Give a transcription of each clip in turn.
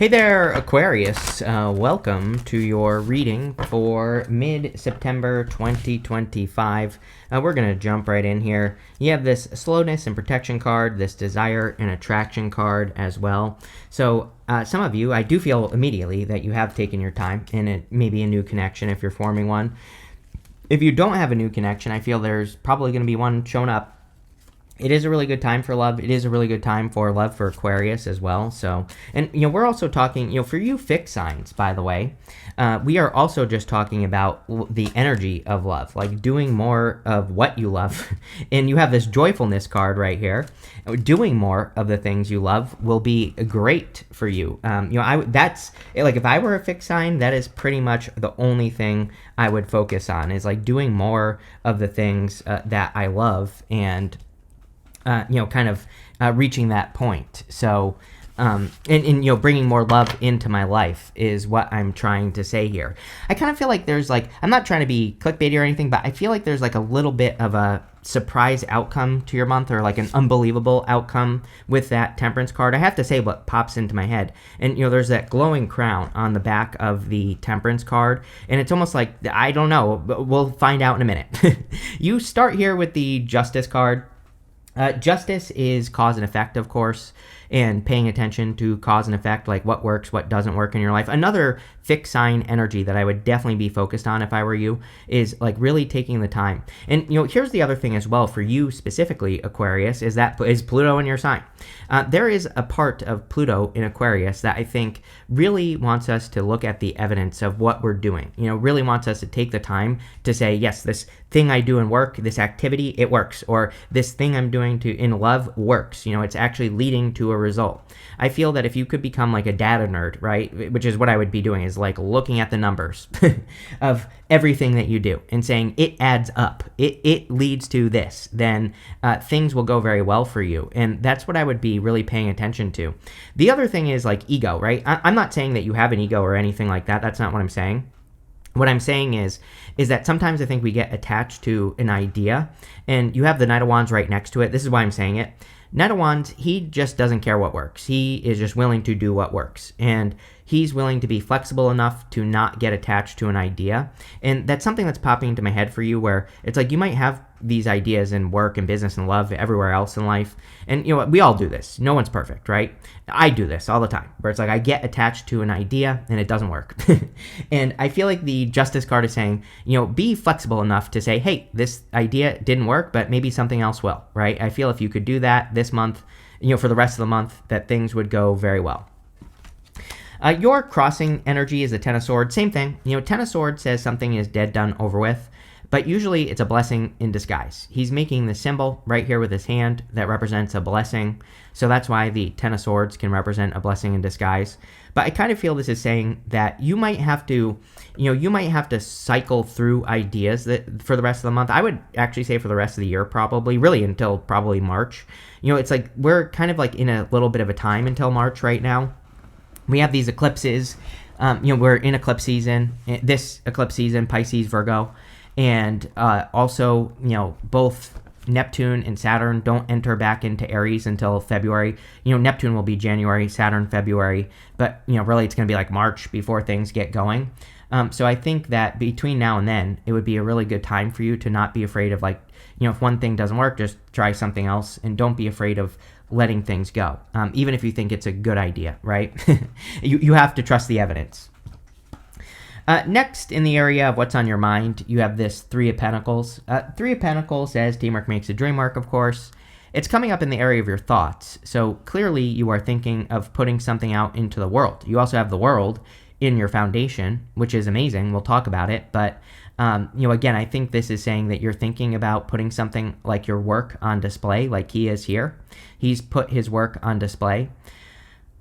Hey there, Aquarius. Welcome to your reading for mid-September 2025. We're going to jump right in here. You have this slowness and protection card, this desire and attraction card as well. So some of you, I do feel immediately that you have taken your time in it, maybe a new connection if you're forming one. If you don't have a new connection, I feel there's probably going to be one showing up. It is a really good time for love. It is a really good time for love for Aquarius as well. So, and we're also talking, for you fixed signs, by the way, we are also just talking about the energy of love, like doing more of what you love. And you have this joyfulness card right here. Doing more of the things you love will be great for you. That's like, if I were a fixed sign, that is pretty much the only thing I would focus on, is like doing more of the things that I love, and reaching that point. So, bringing more love into my life is what I'm trying to say here. I kind of feel like there's I'm not trying to be clickbaity or anything, but I feel like there's a little bit of a surprise outcome to your month, or an unbelievable outcome with that Temperance card. I have to say what pops into my head. And, there's that glowing crown on the back of the Temperance card. And it's almost like, I don't know, but we'll find out in a minute. You start here with the Justice card. Justice is cause and effect, of course, and paying attention to cause and effect, like what works, what doesn't work in your life. Another fixed sign energy that I would definitely be focused on if I were you is really taking the time. And, here's the other thing as well for you specifically, Aquarius, is Pluto in your sign. There is a part of Pluto in Aquarius that I think really wants us to look at the evidence of what we're doing. Really wants us to take the time to say, yes, this thing I do in work, this activity, it works. Or this thing I'm doing in love works. It's actually leading to a result. I feel that if you could become a data nerd, right, which is what I would be doing, is looking at the numbers of everything that you do and saying it adds up, it leads to this, then things will go very well for you. And that's what I would be really paying attention to. The other thing is ego, right? I'm not saying that you have an ego or anything like that. That's not what I'm saying. What I'm saying is that sometimes I think we get attached to an idea, and you have the Knight of Wands right next to it. This is why I'm saying it. Knight of Wands, he just doesn't care what works. He is just willing to do what works. And he's willing to be flexible enough to not get attached to an idea. And that's something that's popping into my head for you, where it's you might have these ideas in work and business and love, everywhere else in life. And we all do this. No one's perfect, right? I do this all the time, where it's I get attached to an idea and it doesn't work. And I feel like the Justice card is saying, be flexible enough to say, hey, this idea didn't work, but maybe something else will, right? I feel if you could do that this month, for the rest of the month, that things would go very well. Your crossing energy is the Ten of Swords. Same thing. Ten of Swords says something is dead, done, over with. But usually it's a blessing in disguise. He's making the symbol right here with his hand that represents a blessing. So that's why the Ten of Swords can represent a blessing in disguise. But I kind of feel this is saying that you might have to, cycle through ideas that for the rest of the month. I would actually say for the rest of the year, probably, really until probably March. It's we're kind of in a little bit of a time until March right now. We have these eclipses. We're in eclipse season. This eclipse season, Pisces, Virgo. And also, both Neptune and Saturn don't enter back into Aries until February. Neptune will be January, Saturn February, but really it's going to be March before things get going. So I think that between now and then, it would be a really good time for you to not be afraid of if one thing doesn't work, just try something else, and don't be afraid of letting things go, even if you think it's a good idea, right? You have to trust the evidence. Next, in the area of what's on your mind, you have this Three of Pentacles. Three of Pentacles says teamwork makes the dream work, of course. It's coming up in the area of your thoughts. So clearly you are thinking of putting something out into the world. You also have the world in your foundation, which is amazing. We'll talk about it. But, again, I think this is saying that you're thinking about putting something like your work on display, like he is here. He's put his work on display.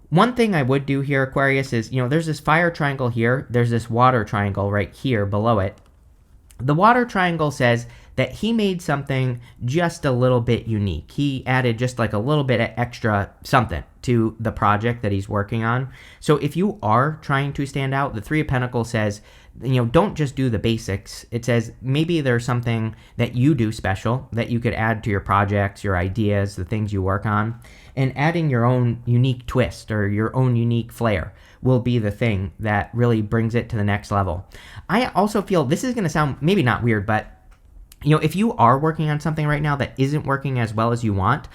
One thing I would do here, Aquarius, is, there's this fire triangle here. There's this water triangle right here below it. The water triangle says that he made something just a little bit unique. He added just a little bit of extra something to the project that he's working on. So if you are trying to stand out, the Three of Pentacles says, don't just do the basics. It says maybe there's something that you do special that you could add to your projects, your ideas, the things you work on, and adding your own unique twist or your own unique flair will be the thing that really brings it to the next level. I also feel this is going to sound maybe not weird, but if you are working on something right now that isn't working as well as you want,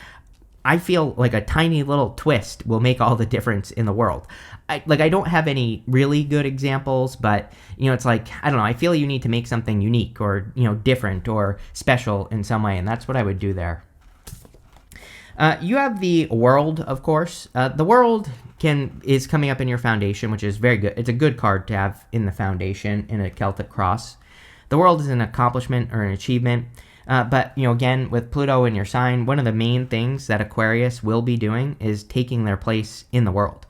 I feel like a tiny little twist will make all the difference in the world. I don't have any really good examples, but it's like, I don't know, I feel you need to make something unique or different or special in some way, and that's what I would do there. You have the world, of course. The world is coming up in your foundation, which is very good. It's a good card to have in the foundation in a Celtic cross. The world is an accomplishment or an achievement. But, again, with Pluto in your sign, one of the main things that Aquarius will be doing is taking their place in the world.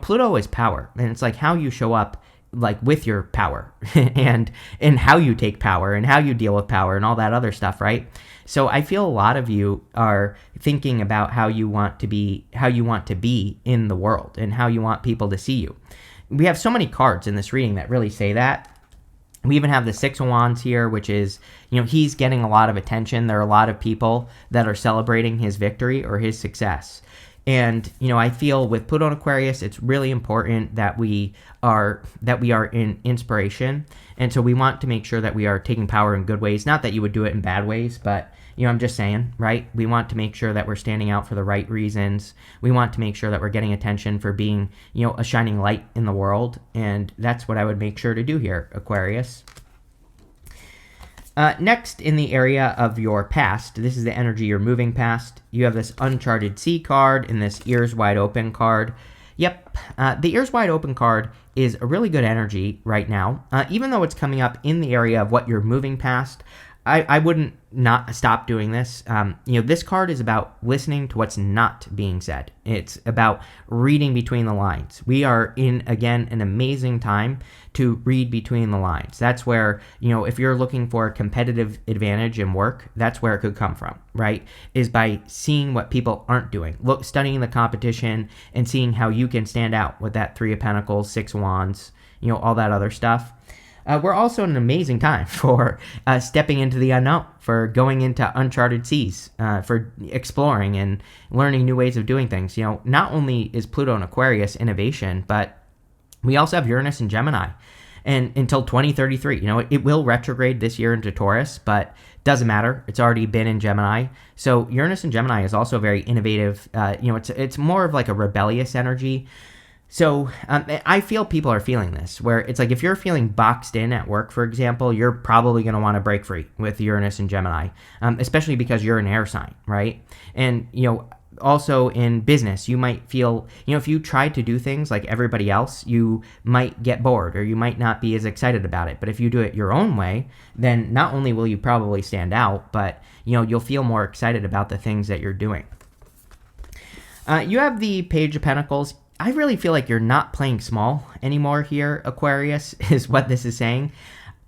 Pluto is power, and it's like how you show up like with your power and how you take power and how you deal with power and all that other stuff, right? So I feel a lot of you are thinking about how you want to be in the world and how you want people to see you. We have so many cards in this reading that really say that. We even have the Six of Wands here, which is, he's getting a lot of attention. There are a lot of people that are celebrating his victory or his success. And, I feel with Pluto and Aquarius, it's really important that we are in inspiration. And so we want to make sure that we are taking power in good ways. Not that you would do it in bad ways, but, I'm just saying, right? We want to make sure that we're standing out for the right reasons. We want to make sure that we're getting attention for being, a shining light in the world. And that's what I would make sure to do here, Aquarius. Next, in the area of your past, this is the energy you're moving past. You have this Uncharted Sea card and this Ears Wide Open card. Yep, the Ears Wide Open card is a really good energy right now. Even though it's coming up in the area of what you're moving past, I wouldn't not stop doing this. This card is about listening to what's not being said. It's about reading between the lines. We are in, again, an amazing time to read between the lines. That's where, if you're looking for a competitive advantage in work, that's where it could come from, right? Is by seeing what people aren't doing. Studying the competition and seeing how you can stand out with that Three of Pentacles, Six of Wands, all that other stuff. We're also in an amazing time for stepping into the unknown, for going into uncharted seas, for exploring and learning new ways of doing things. Not only is Pluto and Aquarius innovation, but we also have Uranus and Gemini. And until 2033, it will retrograde this year into Taurus, but doesn't matter. It's already been in Gemini. So Uranus and Gemini is also very innovative. It's more of like a rebellious energy. So I feel people are feeling this, where it's like if you're feeling boxed in at work, for example, you're probably going to want to break free with Uranus and Gemini, especially because you're an air sign, right? And, also in business, you might feel, if you try to do things like everybody else, you might get bored or you might not be as excited about it. But if you do it your own way, then not only will you probably stand out, but, you'll feel more excited about the things that you're doing. You have the Page of Pentacles. I really feel like you're not playing small anymore here, Aquarius, is what this is saying.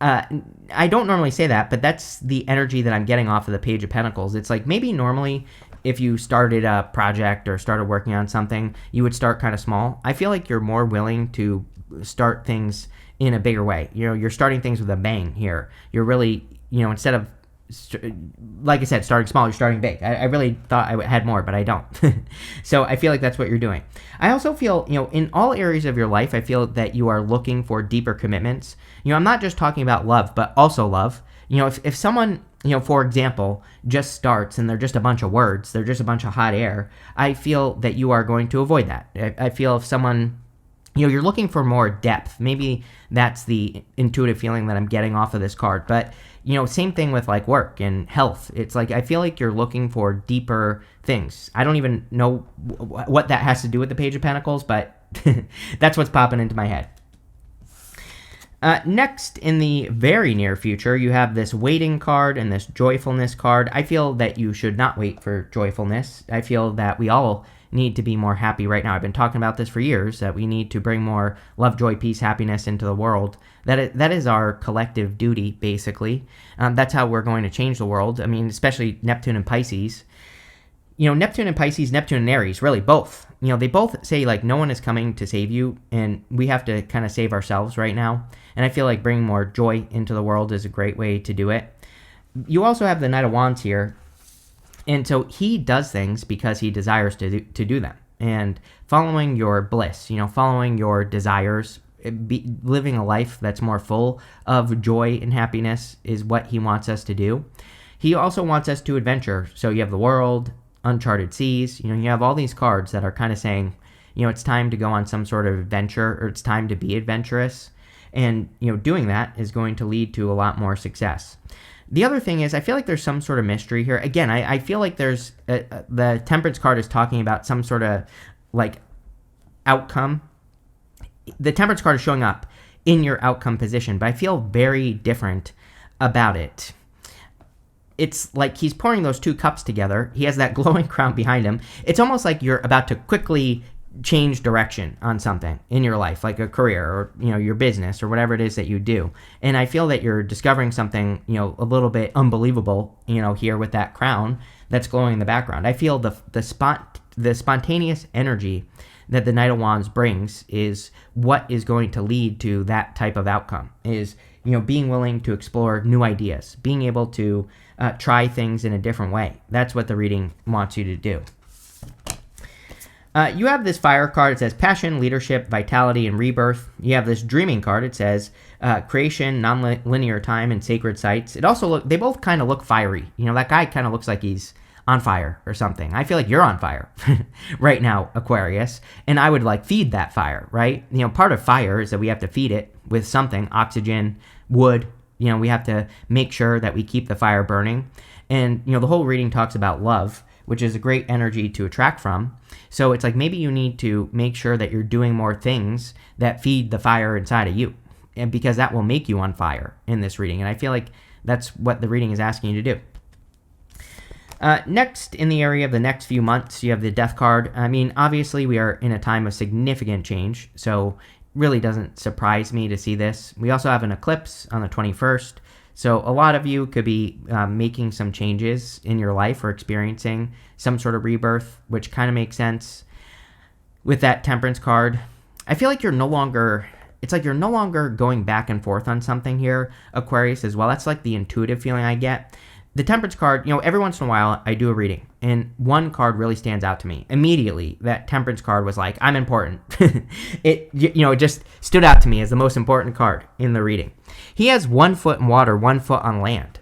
I don't normally say that, but that's the energy that I'm getting off of the Page of Pentacles. It's like maybe normally if you started a project or started working on something, you would start kind of small. I feel like you're more willing to start things in a bigger way. You're starting things with a bang here. You're really, instead of, like I said, starting small, you're starting big. I really thought I had more, but I don't. So I feel like that's what you're doing. I also feel, in all areas of your life, I feel that you are looking for deeper commitments. I'm not just talking about love, but also love. If someone, for example, just starts and they're just a bunch of words, they're just a bunch of hot air, I feel that you are going to avoid that. I feel if someone, you're looking for more depth. Maybe that's the intuitive feeling that I'm getting off of this card. But, same thing with like work and health. It's like I feel like you're looking for deeper things. I don't even know what that has to do with the Page of Pentacles, but that's what's popping into my head. Next, in the very near future, you have this waiting card and this joyfulness card. I feel that you should not wait for joyfulness. I feel that we all need to be more happy right now. I've been talking about this for years, that we need to bring more love, joy, peace, happiness into the world. That is our collective duty, basically. That's how we're going to change the world. I mean, especially Neptune and Pisces. Neptune and Pisces, Neptune and Aries, really both. They both say like no one is coming to save you, and we have to kind of save ourselves right now. And I feel like bringing more joy into the world is a great way to do it. You also have the Knight of Wands here. And so he does things because he desires to do them. and following your bliss, following your desires, living a life that's more full of joy and happiness is what he wants us to do. He also wants us to adventure. So you have the world, uncharted seas, you have all these cards that are kind of saying, it's time to go on some sort of adventure, or it's time to be adventurous. And, doing that is going to lead to a lot more success. The other thing is, I feel like there's some sort of mystery here. Again, I feel like there's the Temperance card is talking about some sort of like outcome. The Temperance card is showing up in your outcome position, but I feel very different about it. It's like he's pouring those two cups together. He has that glowing crown behind him. It's almost like you're about to quickly change direction on something in your life, like a career or, your business or whatever it is that you do. And I feel that you're discovering something, a little bit unbelievable, here with that crown that's glowing in the background. I feel the spontaneous energy that the Knight of Wands brings is what is going to lead to that type of outcome, is, being willing to explore new ideas, being able to try things in a different way. That's what the reading wants you to do. You have this Fire card. It says passion, leadership, vitality, and rebirth. You have this Dreaming card. It says creation, non-linear time, and sacred sites. It also they both kind of look fiery. That guy kind of looks like he's on fire or something. I feel like you're on fire right now, Aquarius, and I would feed that fire, right? Part of fire is that we have to feed it with something, oxygen, wood. We have to make sure that we keep the fire burning. And, the whole reading talks about love, which is a great energy to attract from. So it's like maybe you need to make sure that you're doing more things that feed the fire inside of you, and because that will make you on fire in this reading. And I feel like that's what the reading is asking you to do. Next, in the area of the next few months, you have the Death card. I mean, obviously, we are in a time of significant change, so really doesn't surprise me to see this. We also have an eclipse on the 21st, so a lot of you could be making some changes in your life or experiencing some sort of rebirth, which kind of makes sense. With that Temperance card, I feel like you're no longer going back and forth on something here, Aquarius, as well. That's like the intuitive feeling I get. The Temperance card, every once in a while I do a reading, and one card really stands out to me. Immediately, that Temperance card was like, I'm important. It just stood out to me as the most important card in the reading. He has 1 foot in water, 1 foot on land.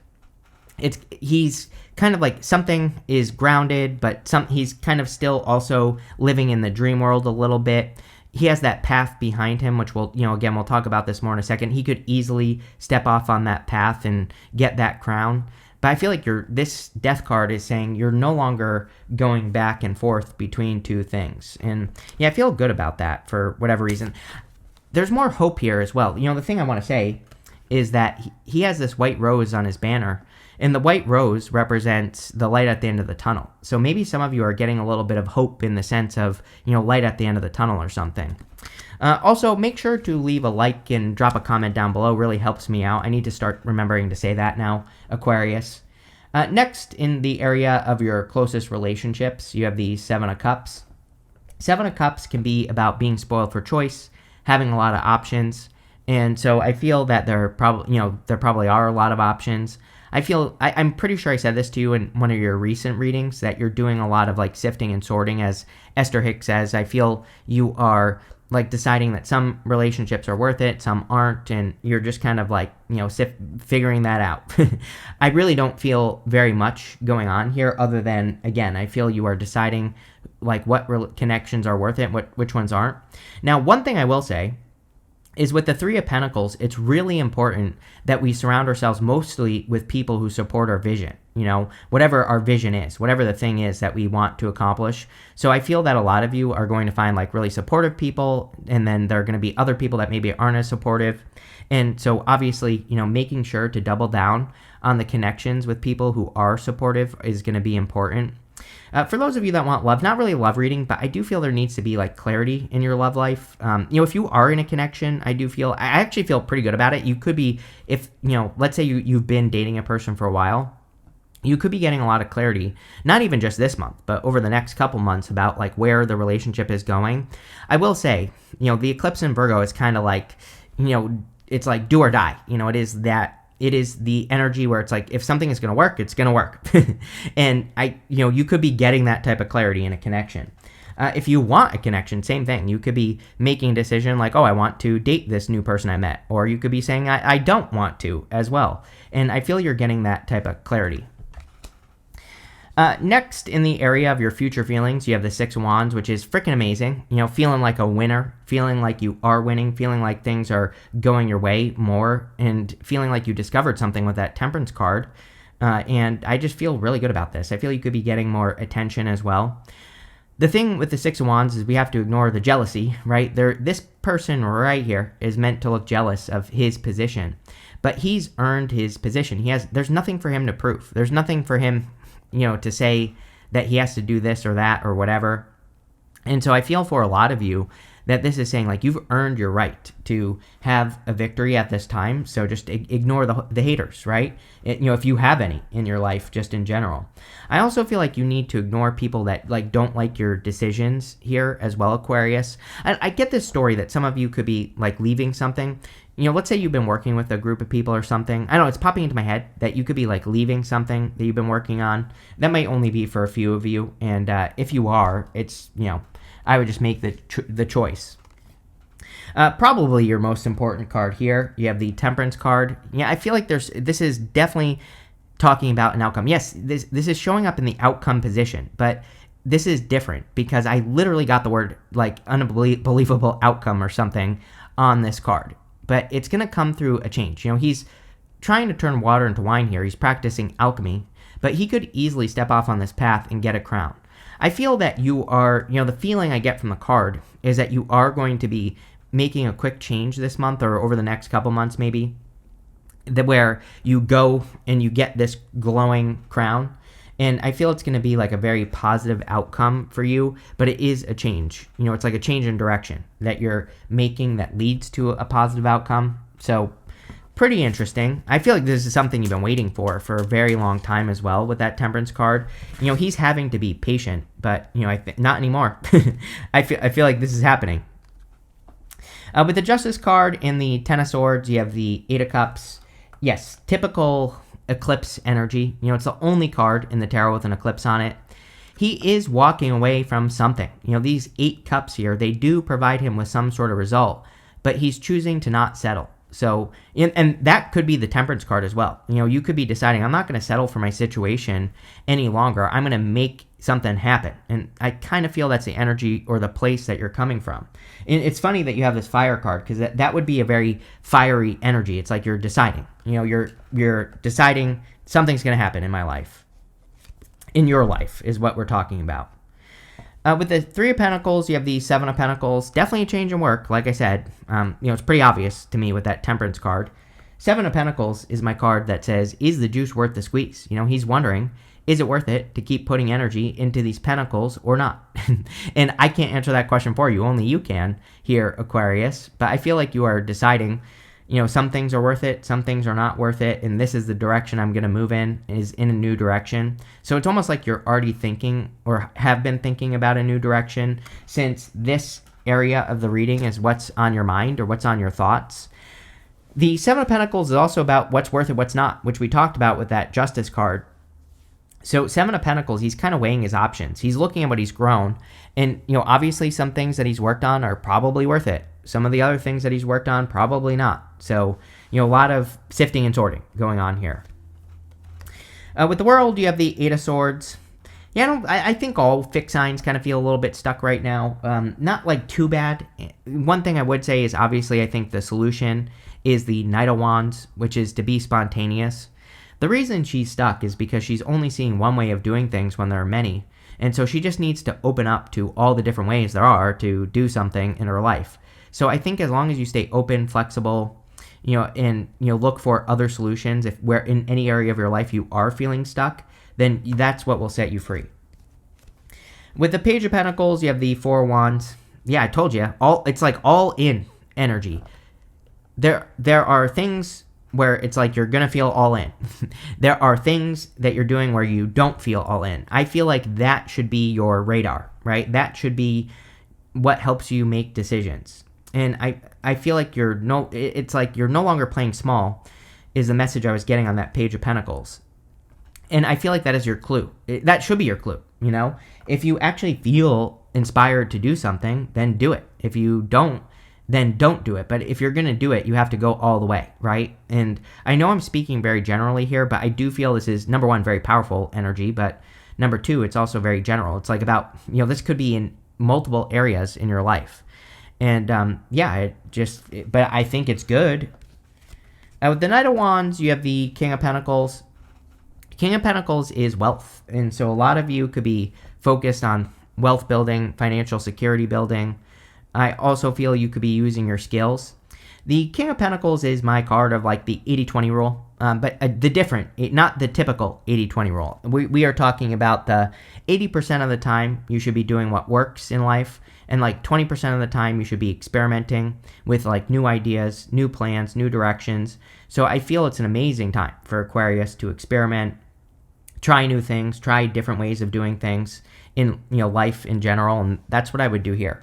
He's kind of like something is grounded, but he's kind of still also living in the dream world a little bit. He has that path behind him, which we'll talk about this more in a second. He could easily step off on that path and get that crown. But I feel like this Death card is saying you're no longer going back and forth between two things. And yeah, I feel good about that for whatever reason. There's more hope here as well. The thing I want to say is that he has this white rose on his banner, and the white rose represents the light at the end of the tunnel. So maybe some of you are getting a little bit of hope in the sense of, light at the end of the tunnel or something. Also, make sure to leave a like and drop a comment down below. Really helps me out. I need to start remembering to say that now, Aquarius. Next, in the area of your closest relationships, you have the Seven of Cups. Seven of Cups can be about being spoiled for choice, having a lot of options. And so I feel that there probably are a lot of options. I'm pretty sure I said this to you in one of your recent readings, that you're doing a lot of sifting and sorting, as Esther Hicks says. I feel you are deciding that some relationships are worth it, some aren't, and you're just kind of figuring that out. I really don't feel very much going on here, other than, again, I feel you are deciding what connections are worth it, which ones aren't. Now, one thing I will say is with the Three of Pentacles, it's really important that we surround ourselves mostly with people who support our vision, whatever our vision is, whatever the thing is that we want to accomplish. So I feel that a lot of you are going to find really supportive people, and then there are going to be other people that maybe aren't as supportive. And so obviously, making sure to double down on the connections with people who are supportive is going to be important. For those of you that want love, not really love reading, but I do feel there needs to be clarity in your love life. If you are in a connection, I actually feel pretty good about it. You could be, if, let's say you've been dating a person for a while, you could be getting a lot of clarity, not even just this month, but over the next couple months about where the relationship is going. I will say, the eclipse in Virgo is kind of it's do or die. It is the energy where it's if something is going to work, it's going to work. And you could be getting that type of clarity in a connection. If you want a connection, same thing. You could be making a decision like, oh, I want to date this new person I met. Or you could be saying, I don't want to as well. And I feel you're getting that type of clarity. Next, in the area of your future feelings, you have the Six of Wands, which is freaking amazing. Feeling like a winner, feeling like you are winning, feeling like things are going your way more, and feeling like you discovered something with that Temperance card. And I just feel really good about this. I feel you could be getting more attention as well. The thing with the Six of Wands is we have to ignore the jealousy, right? This person right here is meant to look jealous of his position, but he's earned his position. There's nothing for him to prove. There's nothing for him to say that he has to do this or that or whatever. And so I feel for a lot of you that this is saying like you've earned your right to have a victory at this time. So just ignore the haters, right? If you have any in your life, just in general. I also feel like you need to ignore people that like don't like your decisions here as well, Aquarius. I get this story that some of you could be like leaving something. Let's say you've been working with a group of people or something. I don't know, it's popping into my head that you could be like leaving something that you've been working on. That might only be for a few of you. And if you are, it's, I would just make the choice. Probably your most important card here. You have the Temperance card. Yeah, I feel like this is definitely talking about an outcome. Yes, this is showing up in the outcome position, but this is different because I literally got the word like unbelievable outcome or something on this card. But it's going to come through a change. He's trying to turn water into wine here. He's practicing alchemy, but he could easily step off on this path and get a crown. I feel that you are, the feeling I get from the card is that you are going to be making a quick change this month or over the next couple months maybe, where you go and you get this glowing crown. And I feel it's going to be like a very positive outcome for you, but it is a change. It's like a change in direction that you're making that leads to a positive outcome. So pretty interesting. I feel like this is something you've been waiting for a very long time as well with that Temperance card. He's having to be patient, but, not anymore. I feel like this is happening. With the Justice card and the Ten of Swords, you have the Eight of Cups. Yes, typical eclipse energy. It's the only card in the tarot with an eclipse on it. He is walking away from something. These 8 cups here, they do provide him with some sort of result, but he's choosing to not settle. So, and that could be the Temperance card as well. You could be deciding, I'm not going to settle for my situation any longer. I'm going to make something happen. And I kind of feel that's the energy or the place that you're coming from. And it's funny that you have this Fire card because that would be a very fiery energy. It's like you're deciding. You're deciding something's going to happen in my life. In your life is what we're talking about. With the Three of Pentacles, you have the Seven of Pentacles. Definitely a change in work, like I said. It's pretty obvious to me with that Temperance card. Seven of Pentacles is my card that says, is the juice worth the squeeze? He's wondering, is it worth it to keep putting energy into these pentacles or not? And I can't answer that question for you. Only you can here, Aquarius. But I feel like you are deciding, some things are worth it, some things are not worth it, and this is the direction I'm going to move in, is in a new direction. So it's almost like you're already thinking or have been thinking about a new direction since this area of the reading is what's on your mind or what's on your thoughts. The Seven of Pentacles is also about what's worth it, what's not, which we talked about with that Justice card. So Seven of Pentacles, he's kind of weighing his options. He's looking at what he's grown. And, obviously some things that he's worked on are probably worth it. Some of the other things that he's worked on, probably not. So, a lot of sifting and sorting going on here. With the World, you have the Eight of Swords. Yeah, I think all fixed signs kind of feel a little bit stuck right now. Not like too bad. One thing I would say is obviously I think the solution is the Knight of Wands, which is to be spontaneous. The reason she's stuck is because she's only seeing one way of doing things when there are many. And so she just needs to open up to all the different ways there are to do something in her life. So I think as long as you stay open, flexible, and look for other solutions, if where in any area of your life you are feeling stuck, then that's what will set you free. With the Page of Pentacles, you have the Four of Wands. Yeah, I told you, it's like all in energy. There are things where it's like you're going to feel all in. There are things that you're doing where you don't feel all in. I feel like that should be your radar, right? That should be what helps you make decisions. And I feel like it's like you're no longer playing small is the message I was getting on that Page of Pentacles. And I feel like that is your clue. That should be your clue, If you actually feel inspired to do something, then do it. If you don't, then don't do it. But if you're going to do it, you have to go all the way, right? And I know I'm speaking very generally here, but I do feel this is, number one, very powerful energy, but number two, it's also very general. It's like about, this could be in multiple areas in your life. And but I think it's good. With the Knight of Wands, you have the King of Pentacles. King of Pentacles is wealth. And so a lot of you could be focused on wealth building, financial security building. I also feel you could be using your skills. The King of Pentacles is my card of like the 80-20 rule, but the different, not the typical 80-20 rule. We are talking about the 80% of the time you should be doing what works in life, and like 20% of the time you should be experimenting with like new ideas, new plans, new directions. So I feel it's an amazing time for Aquarius to experiment, try new things, try different ways of doing things in life in general, and that's what I would do here.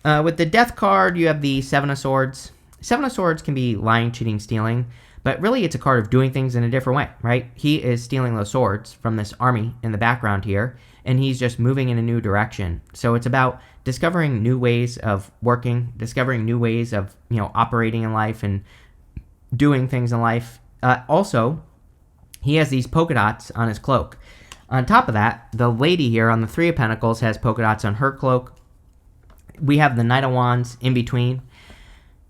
With the Death card, you have the Seven of Swords. Seven of Swords can be lying, cheating, stealing, but really it's a card of doing things in a different way, right? He is stealing those swords from this army in the background here, and he's just moving in a new direction. So it's about discovering new ways of working, discovering new ways of, operating in life and doing things in life. Also, he has these polka dots on his cloak. On top of that, the lady here on the Three of Pentacles has polka dots on her cloak. We have the Knight of Wands in between.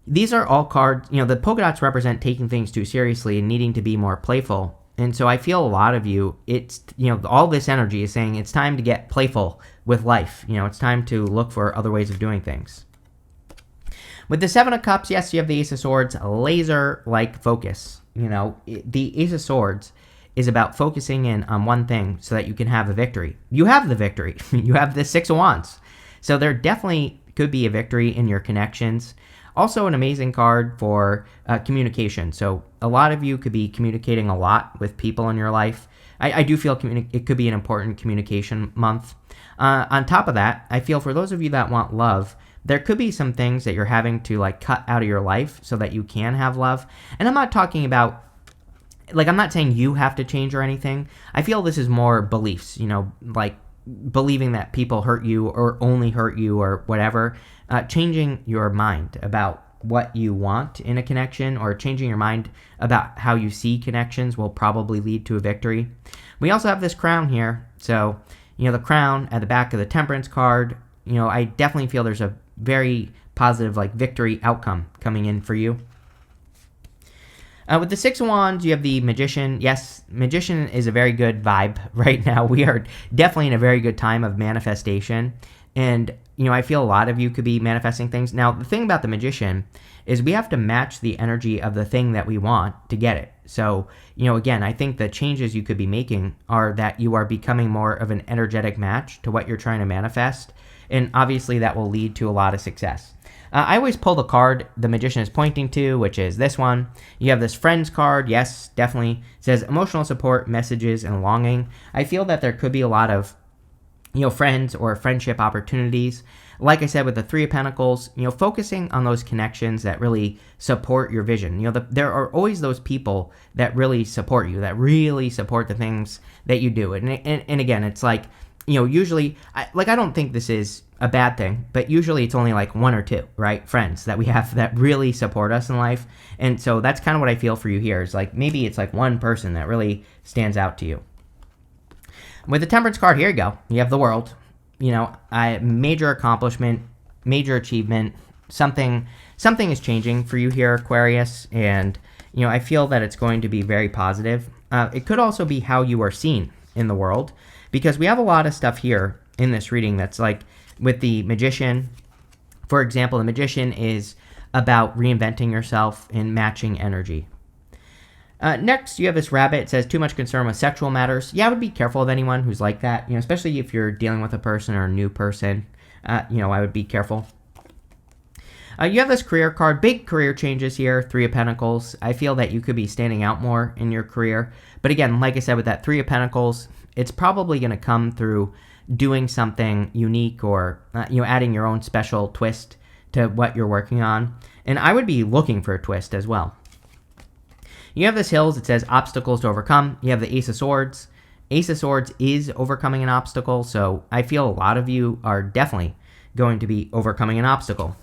These are all cards, the polka dots represent taking things too seriously and needing to be more playful. And so I feel a lot of you, it's, all this energy is saying it's time to get playful with life. It's time to look for other ways of doing things. With the Seven of Cups, yes, you have the Ace of Swords, laser-like focus. The Ace of Swords is about focusing in on one thing so that you can have a victory. You have the victory. You have the Six of Wands. So there definitely could be a victory in your connections. Also an amazing card for communication. So a lot of you could be communicating a lot with people in your life. I do feel it could be an important communication month. On top of that, I feel for those of you that want love, there could be some things that you're having to like cut out of your life so that you can have love. And I'm not talking about, I'm not saying you have to change or anything. I feel this is more beliefs, like believing that people hurt you or only hurt you or whatever, changing your mind about what you want in a connection or changing your mind about how you see connections will probably lead to a victory. We also have this crown here. So, the crown at the back of the Temperance card, I definitely feel there's a very positive victory outcome coming in for you. With the Six of Wands, you have the Magician. Yes, Magician is a very good vibe right now. We are definitely in a very good time of manifestation. And, I feel a lot of you could be manifesting things. Now, the thing about the Magician is we have to match the energy of the thing that we want to get it. So, again, I think the changes you could be making are that you are becoming more of an energetic match to what you're trying to manifest. And obviously that will lead to a lot of success. I always pull the card the Magician is pointing to, which is this one. You have this Friends card. Yes, definitely. It says emotional support, messages, and longing. I feel that there could be a lot of, friends or friendship opportunities. Like I said, with the Three of Pentacles, focusing on those connections that really support your vision. There are always those people that really support you, that really support the things that you do. And again, it's like, usually, I don't think this is a bad thing, but usually it's only one or two, right? Friends that we have that really support us in life. And so that's kind of what I feel for you here is maybe it's one person that really stands out to you. With the Temperance card, here you go. You have the World. Major accomplishment, major achievement, something is changing for you here, Aquarius. And, I feel that it's going to be very positive. It could also be how you are seen in the world, because we have a lot of stuff here in this reading that's with the Magician. For example, the Magician is about reinventing yourself and matching energy. Next, you have this Rabbit. It says, too much concern with sexual matters. Yeah, I would be careful of anyone who's like that, especially if you're dealing with a person or a new person. I would be careful. You have this Career card. Big career changes here, Three of Pentacles. I feel that you could be standing out more in your career. But again, like I said, with that Three of Pentacles, it's probably going to come through doing something unique or, adding your own special twist to what you're working on. And I would be looking for a twist as well. You have this Hills. It says obstacles to overcome. You have the Ace of Swords. Ace of Swords is overcoming an obstacle, so I feel a lot of you are definitely going to be overcoming an obstacle.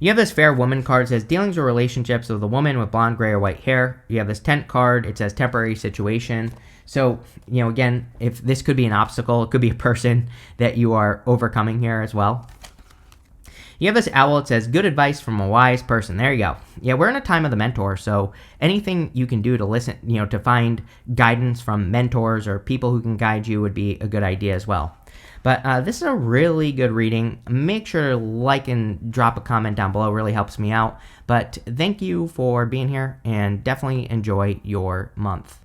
You have this Fair Woman card. It says dealings or relationships with a woman with blonde, gray, or white hair. You have this Tent card. It says temporary situation. So, again, if this could be an obstacle, it could be a person that you are overcoming here as well. You have this Owl. It says good advice from a wise person. There you go. Yeah, we're in a time of the mentor, so anything you can do to listen, to find guidance from mentors or people who can guide you would be a good idea as well. But this is a really good reading. Make sure to like and drop a comment down below. It really helps me out. But thank you for being here, and definitely enjoy your month.